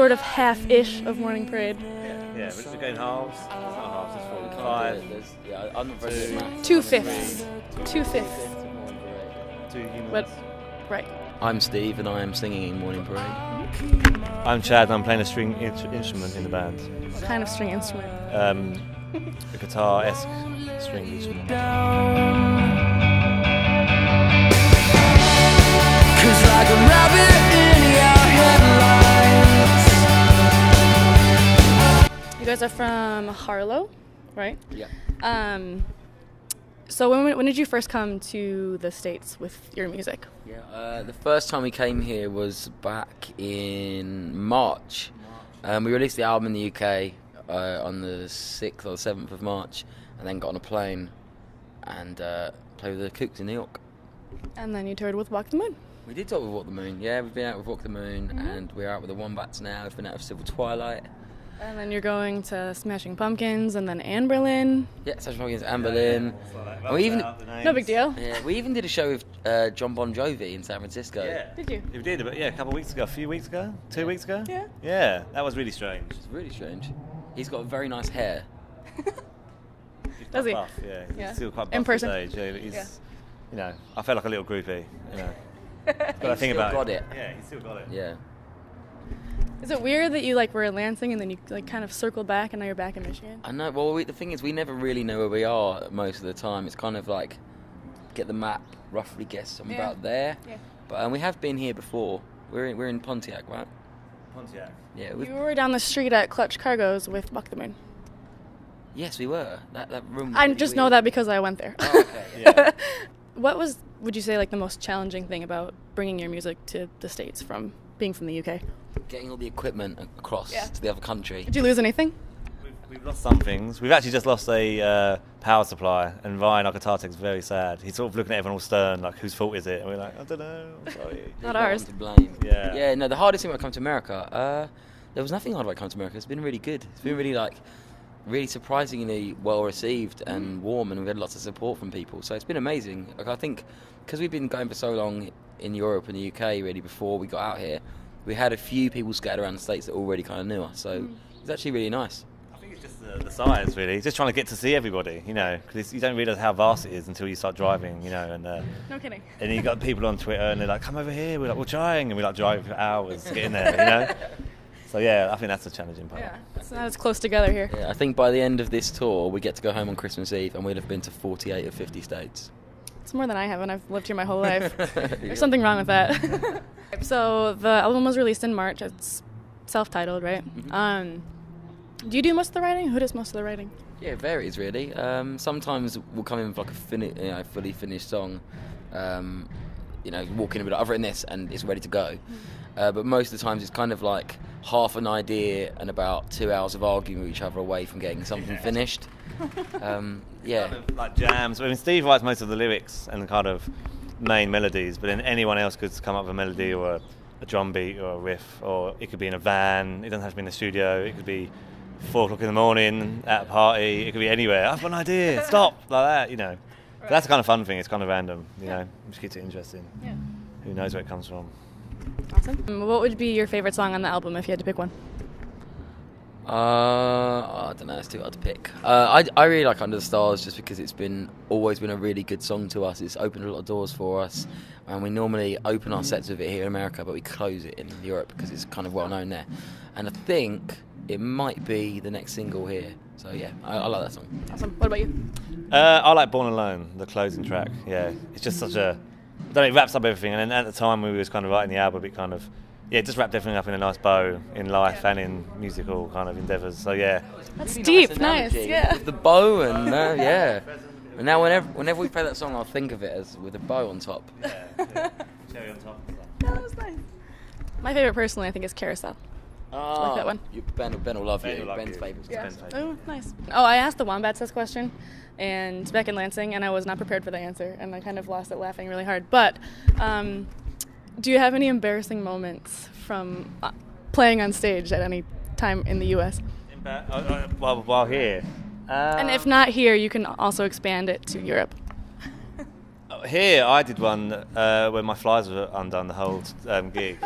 sort of half-ish of morning parade. Yeah, we're going halves. It's not halves, it's 45. Yeah, I'm not very good at maths. 2/5. 2/5. 2 humans. But, right. I'm Steve and I am singing in Morning Parade. I'm Chad and I'm playing a string instrument in the band. What kind of string instrument? A guitar-esque string instrument. Cause like a rabbit in your headlights. You guys are from Harlow, right? Yeah. So when did you first come to the States with your music? Yeah. The first time we came here was back in March. We released the album in the UK on the 6th or 7th of March, and then got on a plane and played with the Kooks in New York. And then you toured with Walk the Moon. We did talk with Walk the Moon. Yeah, we've been out with Walk the Moon, and we're out with the Wombats now. We've been out with Civil Twilight. And then you're going to Smashing Pumpkins and then Anne Berlin. Yeah, Smashing Pumpkins, Anne Berlin. And we even No big deal. Yeah, we even did a show with John Bon Jovi in San Francisco. Yeah. Did you? We did, but yeah, a couple of weeks ago, a few weeks ago, 2 weeks ago. Yeah. Yeah, that was really strange. It's really strange. He's got very nice hair. Does he? Buff, yeah. Yeah. He's still quite buff In at person? his age. Yeah, he's, Yeah. you know, I felt like a little groupie. You know, but I He's think still about got it. Yeah, he's still got it. Yeah. Is it weird that you were in Lansing and then you kind of circled back and now you're back in Michigan? I know. Well, the thing is, we never really know where we are most of the time. It's kind of like get the map, roughly guess I'm about there. Yeah. But we have been here before. We're in Pontiac, right? Pontiac. Yeah. You were down the street at Clutch Cargo's with Walk the Moon. Yes, we were. That room. Was I really just know weird. that because I went there. Oh, okay. Yeah. What would you say, the most challenging thing about bringing your music to the States from being from the UK? Getting all the equipment across Yeah. to the other country. Did you lose anything? We've lost some things. We've actually just lost a power supply, and Ryan, our guitar tech, is very sad. He's sort of looking at everyone all stern, like, whose fault is it? And we're like, I don't know, I'm sorry. Not There's no ours. one to blame. Yeah. Yeah, no, the hardest thing about coming to America, there was nothing hard about coming to America. It's been really good. It's been really surprisingly well received and warm, and we've had lots of support from people. So it's been amazing. I think because we've been going for so long in Europe and the UK, really, before we got out here, we had a few people scattered around the States that already kind of knew us. So it's actually really nice. I think it's just the size, really. Just trying to get to see everybody, because you don't realise how vast it is until you start driving, and No kidding. and you got people on Twitter and they're like, come over here. We're like, we're trying, and we drive for hours to get in there, So yeah, I think that's the challenging part. Yeah, it's not as close together here. Yeah, I think by the end of this tour, we get to go home on Christmas Eve, and we'll have been to 48 of 50 states. It's more than I have, and I've lived here my whole life. There's something wrong with that. So the album was released in March. It's self-titled, right? Do you do most of the writing? Who does most of the writing? Yeah, it varies really. Sometimes we'll come in with like a fully finished song. Walk in and be like, I've written this and it's ready to go. But most of the times it's kind of like half an idea and about 2 hours of arguing with each other away from getting something finished. Yeah. Kind of like jams. I mean, Steve writes most of the lyrics and the kind of main melodies, but then anyone else could come up with a melody or a drum beat or a riff, or it could be in a van. It doesn't have to be in the studio. It could be 4 o'clock in the morning at a party. It could be anywhere. I've got an idea. Stop, like that. Right. But that's the kind of fun thing. It's kind of random. Which keeps it interesting. Yeah. Who knows where it comes from? Awesome. What would be your favorite song on the album if you had to pick one? I don't know. It's too hard to pick. I really like Under the Stars just because it's always been a really good song to us. It's opened a lot of doors for us, and we normally open our sets with it here in America, but we close it in Europe because it's kind of well known there. And I think it might be the next single here. So yeah, I like that song. Awesome. What about you? I like Born Alone, the closing track. Yeah, it's just such a... it wraps up everything, and then at the time when we was kind of writing the album, it kind of... Yeah, it just wrapped everything up in a nice bow in life and in musical kind of endeavours. So yeah. That's Really deep. analogy Nice. Yeah. With the bow and yeah. And now whenever we play that song, I'll think of it as with a bow on top. Yeah. Cherry on top. Yeah, that was nice. My favorite, personally, I think is Carousel. Oh, like that one. Ben will love Ben you. will love Ben's you. favourite. Yeah. Ben's favourite. Oh, nice. Oh, I asked the Wombats this question, and back in Lansing, and I was not prepared for the answer, and I kind of lost it laughing really hard. But do you have any embarrassing moments from playing on stage at any time in the U.S.? While here. And if not here, you can also expand it to Europe. Here, I did one where my flies were undone the whole gig,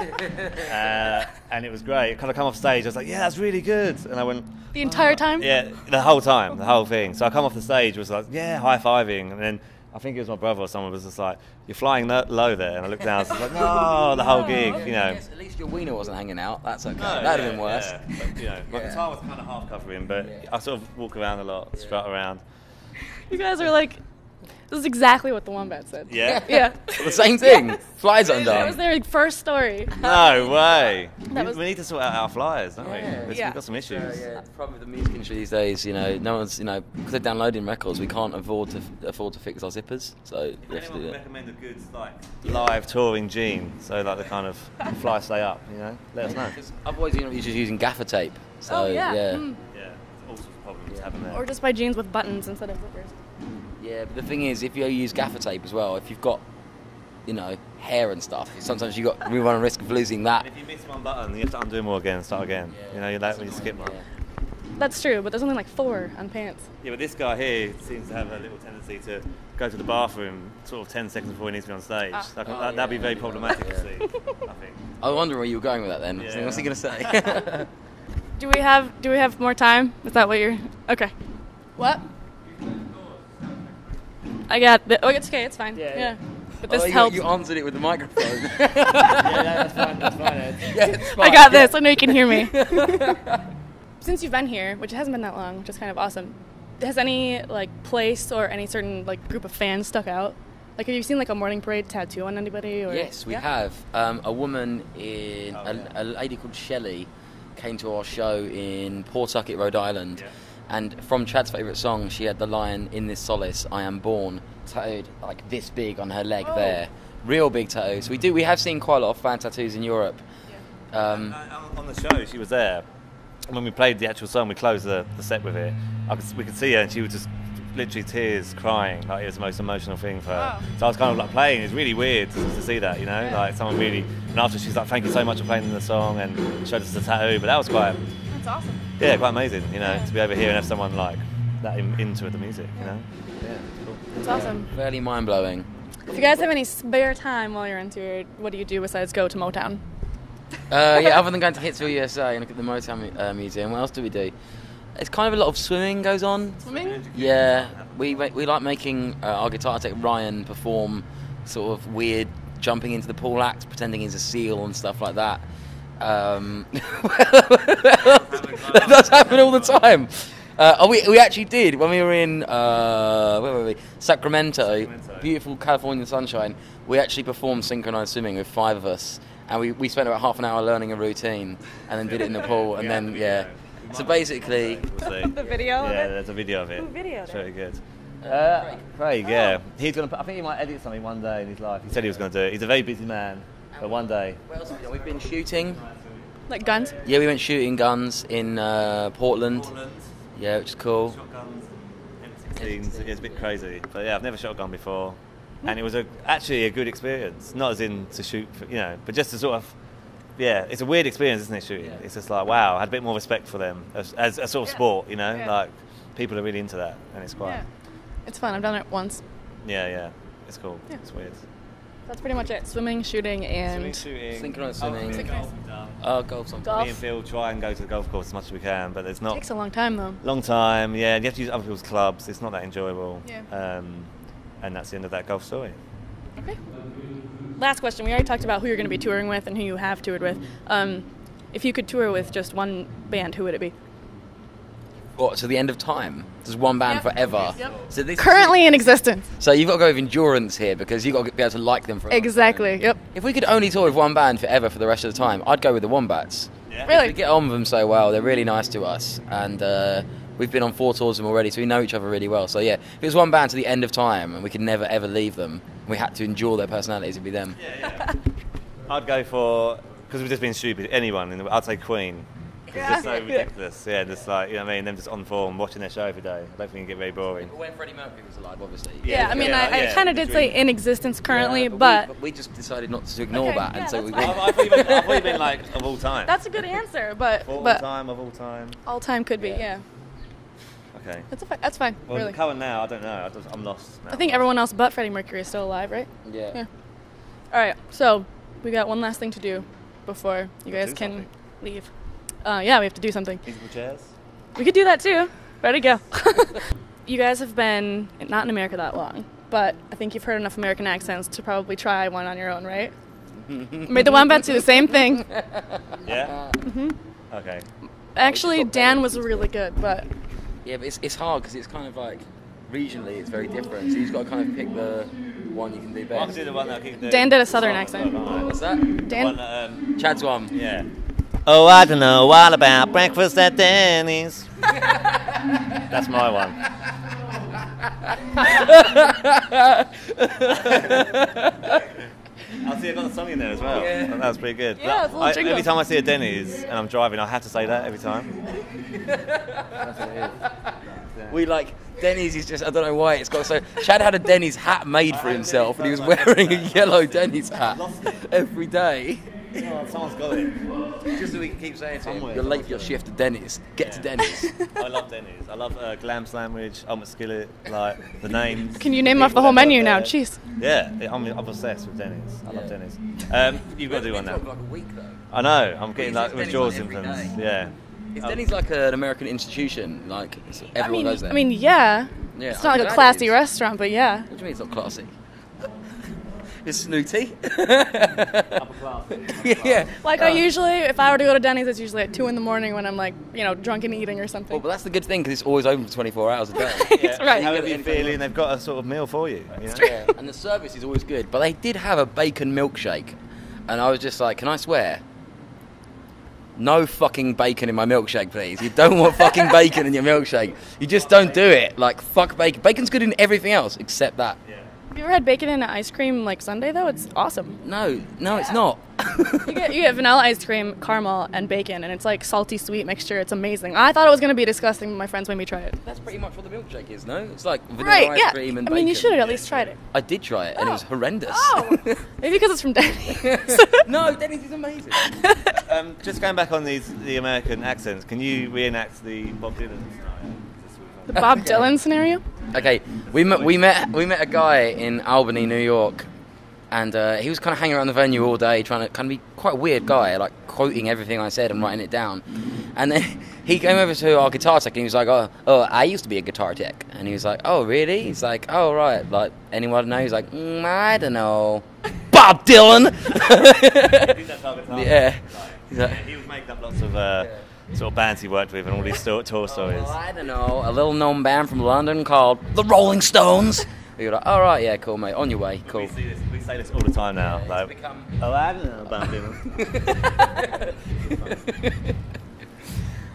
and it was great. It kind of come off stage. I was like, "Yeah, that's really good," and I went The entire time? Yeah, the whole time, the whole thing. So I come off the stage, was like, "Yeah, high fiving," and then I think it was my brother or someone was just like, "You're flying low there," and I looked down, I was like, "No, the whole gig, you know." Yes, at least your wiener wasn't hanging out. That's okay. No, That'd have been worse. Yeah. But, you know, my guitar was kind of half covering, but I sort of walk around a lot, strut around. You guys are like, this is exactly what the Wombat said. Yeah. Yeah. The same thing. Yes. Flies That was undone. their first story. No way. That was- We need to sort out our flyers, don't we? Yeah. We've got some issues. Yeah, the problem with the music industry these days, you know, no one's, you know, because they're downloading records, we can't afford to fix our zippers, so we have to do Anyone that. recommend a good live touring gene, so like the kind of fly stay up, you know? Let us know. Otherwise, you're just using gaffer tape. So, Oh, yeah. yeah. Mm. Yeah, all sorts of problems happen there. Or just buy jeans with buttons instead of zippers. Yeah, but the thing is, if you use gaffer tape as well, if you've got, you know, hair and stuff, sometimes we run a risk of losing that. And if you miss one button, you have to undo them all again and start again. You know, you're like when you skip one. That's true, but there's only like 4 on pants. Yeah, but this guy here seems to have a little tendency to go to the bathroom sort of 10 seconds before he needs to be on stage. That'd be very problematic to see, I think. I wonder where you were going with that then. Yeah. What's he going to say? Do we have more time? Is that what you're... Okay. What? I got... it's okay, it's fine. Yeah. But this helps. You answered it with the microphone. Yeah, that's fine, Yeah, it's fine. I got this. I know you can hear me. Since you've been here, which hasn't been that long, which is kind of awesome, has any like place or any certain like group of fans stuck out? Like, have you seen like a morning parade tattoo on anybody? Or Yes, we have. A woman in a lady called Shelley came to our show in Pawtucket, Rhode Island, and from Chad's favourite song, she had the line "In this solace, I am born" tattooed like this big on her leg there. Real big tattoos. We have seen quite a lot of fan tattoos in Europe. On the show, she was there. When we played the actual song, we closed the set with it. We could see her, and she was just literally tears, crying. Like, it was the most emotional thing for her. So I was kind of like playing. It's really weird to see that, you know, like someone really. And after she's like, "Thank you so much for playing the song," and showed us the tattoo. But that was quite. That's awesome. Yeah, quite amazing, you know, to be over here and have someone like that into the music, you know. Yeah, it's cool. That's awesome. Fairly mind blowing. If you guys have any spare time while you're into it, what do you do besides go to Motown? Other than going to Hitsville, USA and look at the Motown Museum, what else do we do? It's kind of a lot of swimming goes on. Swimming? Yeah, we like making our guitar tech Ryan perform sort of weird jumping into the pool acts, pretending he's a seal and stuff like that. That does happen all the time. We actually did when we were in where were we? Sacramento, beautiful Californian sunshine. We actually performed synchronized swimming with 5 of us, and we spent about half an hour learning a routine, and then did it in the pool, and then So basically, We'll see. The video of Yeah, it? there's a video of it. Who videoed It's it? very good. Craig, yeah. He's gonna. I think he might edit something one day in his life. He said he was going to do it. He's a very busy man, but one day. what else have we done? We've been shooting. Like guns? Yeah, we went shooting guns in Portland. Yeah, which is cool. Shotguns, M16s. It's a bit crazy, but yeah, I've never shot a gun before, and it was actually a good experience. Not as in to shoot, you know, but just to sort of. Yeah, it's a weird experience, isn't it, shooting? Yeah. It's just like, wow, I had a bit more respect for them as a sort of sport, you know? Yeah. Like, people are really into that, and it's quite... Yeah. It's fun. I've done it once. Yeah, it's cool. Yeah. It's weird. That's pretty much it. Swimming, shooting, and... Shooting. Synchronized swimming. Synchronized. Golf something. Golf. Me and Phil try and go to the golf course as much as we can, but there's not... Takes a long time, though. Long time, yeah. You have to use other people's clubs. It's not that enjoyable. Yeah. And that's the end of that golf story. Okay. Last question. We already talked about who you're going to be touring with and who you have toured with. If you could tour with just one band, who would it be? What, to the end of time? There's one band forever. Yep. So this Currently in existence. So you've got to go with endurance here because you've got to be able to like them for a long Exactly. time. Yep. If we could only tour with one band forever for the rest of the time, I'd go with the Wombats. Yeah. Really? We get on with them so well. They're really nice to us, and we've been on 4 tours with them already, so we know each other really well. So yeah, if it was one band to the end of time and we could never ever leave them, we had to endure their personalities, it'd be them. Yeah. I'd go for... Because we've just been stupid. Anyone. I'd say Queen. It's just so ridiculous. Yeah, just like, you know what I mean? Them just on form, watching their show every day. I don't think it'd get very boring. But when Freddie Mercury was alive, obviously. Yeah, I mean, I kind of did between- say in existence currently, Yeah, but we just decided not to ignore Okay, that, yeah, and so that's we. fine. I thought you meant like of all time. that's a good answer. But All but time, of all time. all time could be, yeah. Okay. That's fine. Well, really. the current now, I don't know. I'm lost now. I think everyone else but Freddie Mercury is still alive, right? Yeah. All right. So we got one last thing to do before you guys do can something. leave. Yeah, we have to do something. Musical chairs? We could do that too. Ready, go. You guys have been not in America that long, but I think you've heard enough American accents to probably try one on your own, right? Made the Wombats do the same thing. Yeah? Okay. Actually, Dan was really good, but Yeah, but it's hard because it's kind of like regionally it's very different. So you've got to kind of pick the one you can do Well, I can best. do the one that I keep doing. Dan did a southern accent. What's that? Dan, One that, Chad's one. yeah. Oh, I don't know all about breakfast at Denny's. That's my one. I'll see, I got the song in there as well. Yeah. That was pretty good. Yeah, it's a little jingle. Every time I see a Denny's and I'm driving, I have to say that every time. We like Denny's is just I don't know why it's got so. Chad had a Denny's hat made for himself, and he was wearing a yellow Denny's hat every day. Oh, someone's got it. Just so we can keep saying to him. You're late for your shift at Denny's. Get to Denny's. I love Denny's. I love glam sandwich, omelette skillet, like the names. can you name off the whole menu now? Jeez. Yeah, I'm obsessed with Denny's. I love Denny's. You've got to do one now. Like a week though. I know. I'm getting Well, like he with says jaw Denny's like every symptoms. day. Yeah. Is Denny's like an American institution? Like everyone goes there. I mean, yeah. Yeah, It's not I'm like a glad it classy is. restaurant, but yeah. What do you mean it's not classy? It's snooty. Upper class. Yeah. Like I usually, if I were to go to Denny's, it's usually at 2 in the morning when I'm like, drunk and eating or something. Well, but that's the good thing because it's always open for 24 hours a day. It's right. However you're feeling, they've got a sort of meal for you. You know? Yeah. And the service is always good. But they did have a bacon milkshake. And I was just like, can I swear? No fucking bacon in my milkshake, please. You don't want fucking bacon in your milkshake. You just don't do it. Like, fuck bacon. Bacon's good in everything else except that. Have you ever had bacon in an ice cream like sundae though? It's awesome. No, it's not. You get vanilla ice cream, caramel, and bacon, and it's like salty sweet mixture. It's amazing. I thought it was gonna be disgusing, but my friends made me try it. That's pretty much what the milkshake is, no? It's like vanilla Right? ice Yeah. cream and I mean, you bacon. should have at least tried it. I did try it, and it was horrendous. Oh, maybe because it's from Denny. No, Denny's is amazing. Just going back on the American accents, can you reenact the Bob Dylan scenario? The Bob Dylan scenario. Okay, we met a guy in Albany, New York, and he was kind of hanging around the venue all day, trying to kind of be quite a weird guy, like quoting everything I said and writing it down. And then he came over to our guitar tech and he was like, "Oh, I used to be a guitar tech." And he was like, "Oh, really?" He's like, "Oh, right. Like, anyone know?" He's like, I don't know. Bob Dylan. Yeah. He's like, He was making up lots of sort of bands he worked with and all these tour stories. Well, I don't know, a little known band from London called the Rolling Stones. You're like, all right, yeah, cool, mate, on your way, cool. We say this all the time now. Like, become- oh, I don't know about Dylan.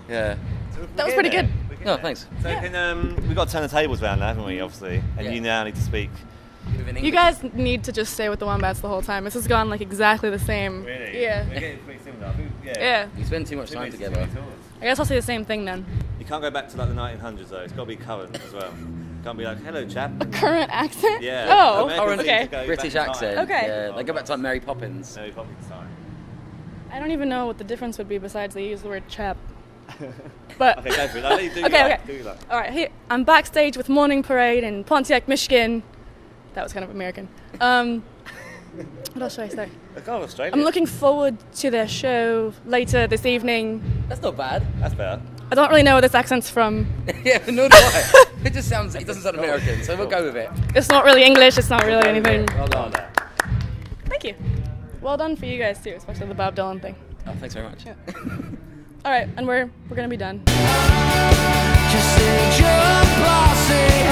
Yeah. That was pretty good. No, thanks. So we've got to turn the tables around now, haven't we, obviously? And Yeah. you now need to speak. You guys need to just stay with the Wombats the whole time. This has gone like exactly the same. Really? Yeah. We're getting pretty similar. Yeah. You spend too much time together. I guess I'll say the same thing then. You can't go back to like the 1900s though. It's got to be current as well. Can't be like, hello, chap. Current accent? Yeah. Oh, Americans okay. need to go British back in accent. time. Okay. Yeah, they go back to like Mary Poppins. Mary Poppins time. I don't even know what the difference would be besides they use the word chap. But Okay, go for it. Like, do Okay, you like, okay. Do you like? all right, here I'm backstage with Morning Parade in Pontiac, Michigan. That was kind of American. What else should I say? Let's go Australia. I'm looking forward to their show later this evening. That's not bad. That's better. I don't really know where this accent's from. Yeah, nor do I. It just sounds, it doesn't sound American, so we'll go with it. It's not really English. It's not really anything. Well done. Thank you. Well done for you guys too, especially the Bob Dylan thing. Oh, thanks very much. All right, and we're gonna be done. Just say jump, I'll say